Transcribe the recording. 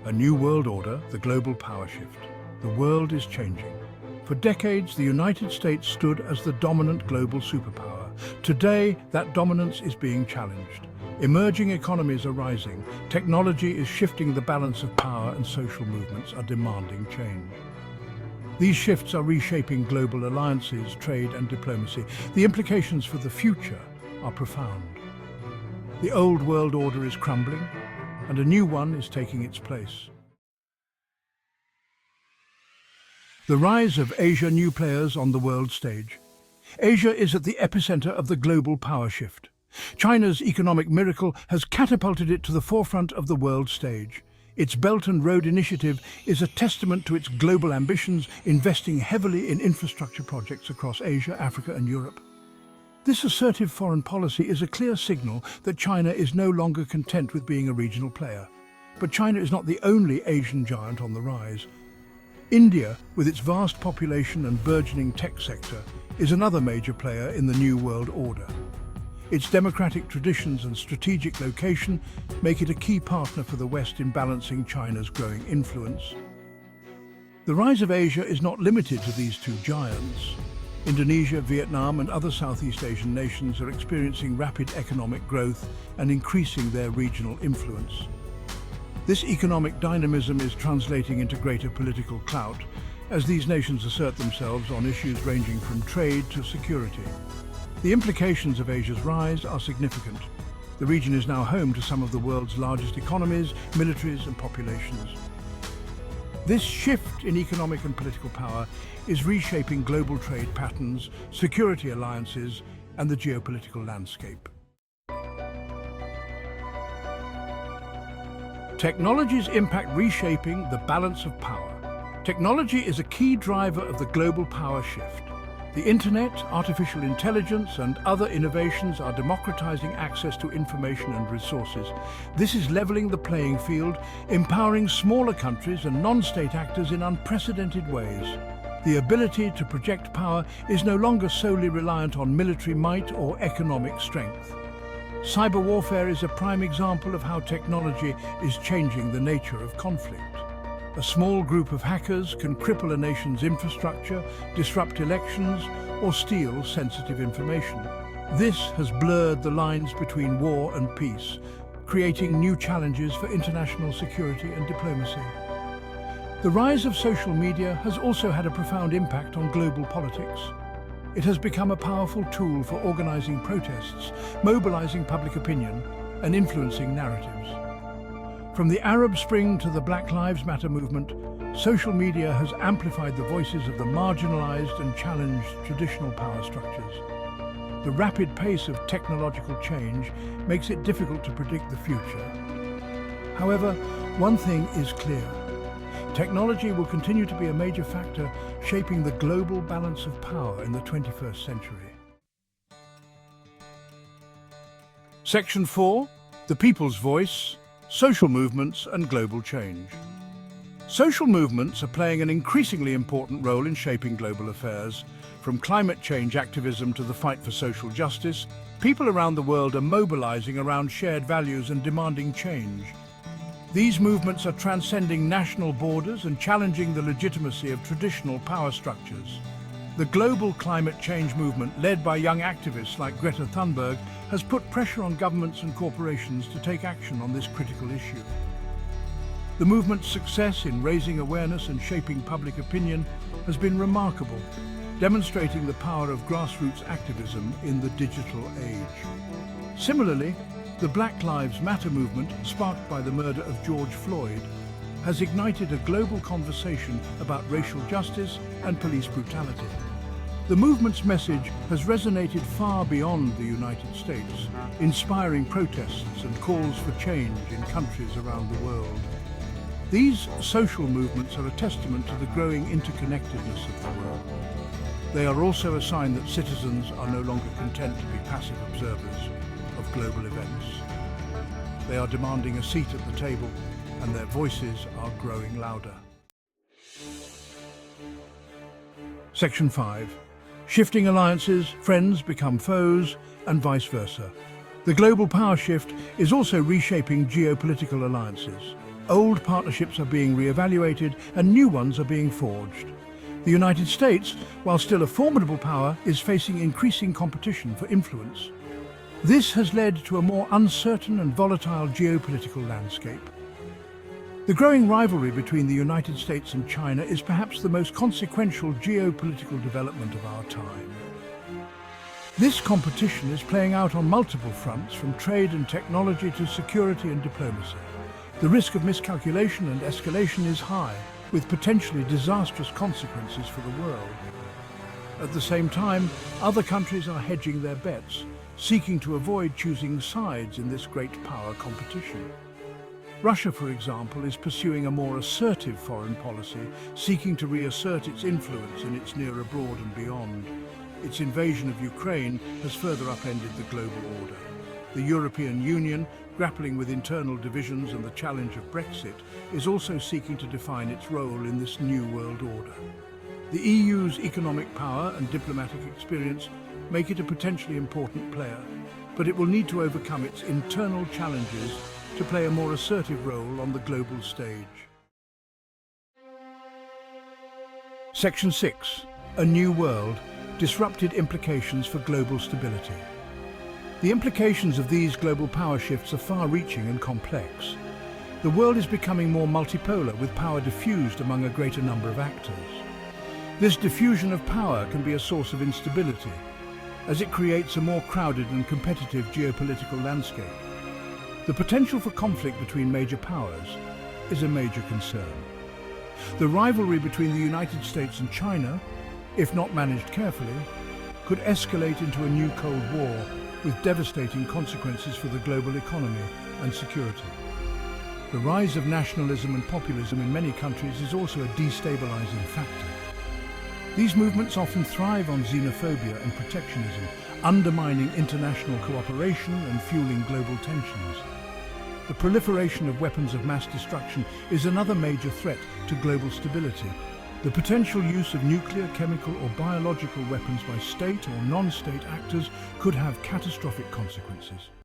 A new world order, the global power shift. The world is changing. For decades, the United States stood as the dominant global superpower. Today, that dominance is being challenged. Emerging economies are rising, technology is shifting the balance of power, and social movements are demanding change. These shifts are reshaping global alliances, trade and diplomacy. The implications for the future are profound. The old world order is crumbling, and a new one is taking its place. The rise of Asia, new players on the world stage. Asia is at the epicenter of the global power shift. China's economic miracle has catapulted it to the forefront of the world stage. Its Belt and Road Initiative is a testament to its global ambitions, investing heavily in infrastructure projects across Asia, Africa and Europe. This assertive foreign policy is a clear signal that China is no longer content with being a regional player. But China is not the only Asian giant on the rise. India, with its vast population and burgeoning tech sector, is another major player in the new world order. Its democratic traditions and strategic location make it a key partner for the West in balancing China's growing influence. The rise of Asia is not limited to these two giants. Indonesia, Vietnam and other Southeast Asian nations are experiencing rapid economic growth and increasing their regional influence. This economic dynamism is translating into greater political clout as these nations assert themselves on issues ranging from trade to security. The implications of Asia's rise are significant. The region is now home to some of the world's largest economies, militaries and populations. This shift in economic and political power is reshaping global trade patterns, security alliances and the geopolitical landscape. Technology's impact reshaping the balance of power. Technology is a key driver of the global power shift. The internet, artificial intelligence and other innovations are democratizing access to information and resources. This is leveling the playing field, empowering smaller countries and non-state actors in unprecedented ways. The ability to project power is no longer solely reliant on military might or economic strength. Cyber warfare is a prime example of how technology is changing the nature of conflict. A small group of hackers can cripple a nation's infrastructure, disrupt elections, or steal sensitive information. This has blurred the lines between war and peace, creating new challenges for international security and diplomacy. The rise of social media has also had a profound impact on global politics. It has become a powerful tool for organizing protests, mobilizing public opinion, and influencing narratives. From the Arab Spring to the Black Lives Matter movement, social media has amplified the voices of the marginalized and challenged traditional power structures. The rapid pace of technological change makes it difficult to predict the future. However, one thing is clear. Technology will continue to be a major factor shaping the global balance of power in the 21st century. Section 4. The People's Voice, Social Movements and Global Change. Social movements are playing an increasingly important role in shaping global affairs. From climate change activism to the fight for social justice, people around the world are mobilizing around shared values and demanding change. These movements are transcending national borders and challenging the legitimacy of traditional power structures. The global climate change movement, led by young activists like Greta Thunberg, has put pressure on governments and corporations to take action on this critical issue. The movement's success in raising awareness and shaping public opinion has been remarkable, demonstrating the power of grassroots activism in the digital age. Similarly, the Black Lives Matter movement, sparked by the murder of George Floyd, has ignited a global conversation about racial justice and police brutality. The movement's message has resonated far beyond the United States, inspiring protests and calls for change in countries around the world. These social movements are a testament to the growing interconnectedness of the world. They are also a sign that citizens are no longer content to be passive observers of global events. They are demanding a seat at the table, and their voices are growing louder. Section 5. Shifting alliances, friends become foes, and vice versa. The global power shift is also reshaping geopolitical alliances. Old partnerships are being re-evaluated and new ones are being forged. The United States, while still a formidable power, is facing increasing competition for influence. This has led to a more uncertain and volatile geopolitical landscape. The growing rivalry between the United States and China is perhaps the most consequential geopolitical development of our time. This competition is playing out on multiple fronts, from trade and technology to security and diplomacy. The risk of miscalculation and escalation is high, with potentially disastrous consequences for the world. At the same time, other countries are hedging their bets, seeking to avoid choosing sides in this great power competition. Russia, for example, is pursuing a more assertive foreign policy, seeking to reassert its influence in its near abroad and beyond. Its invasion of Ukraine has further upended the global order. The European Union, grappling with internal divisions and the challenge of Brexit, is also seeking to define its role in this new world order. The EU's economic power and diplomatic experience make it a potentially important player, but it will need to overcome its internal challenges to play a more assertive role on the global stage. Section 6. A New World: Disrupted Implications for Global Stability. The implications of these global power shifts are far-reaching and complex. The world is becoming more multipolar, with power diffused among a greater number of actors. This diffusion of power can be a source of instability, as it creates a more crowded and competitive geopolitical landscape. The potential for conflict between major powers is a major concern. The rivalry between the United States and China, if not managed carefully, could escalate into a new Cold War with devastating consequences for the global economy and security. The rise of nationalism and populism in many countries is also a destabilizing factor. These movements often thrive on xenophobia and protectionism, undermining international cooperation and fueling global tensions. The proliferation of weapons of mass destruction is another major threat to global stability. The potential use of nuclear, chemical or biological weapons by state or non-state actors could have catastrophic consequences.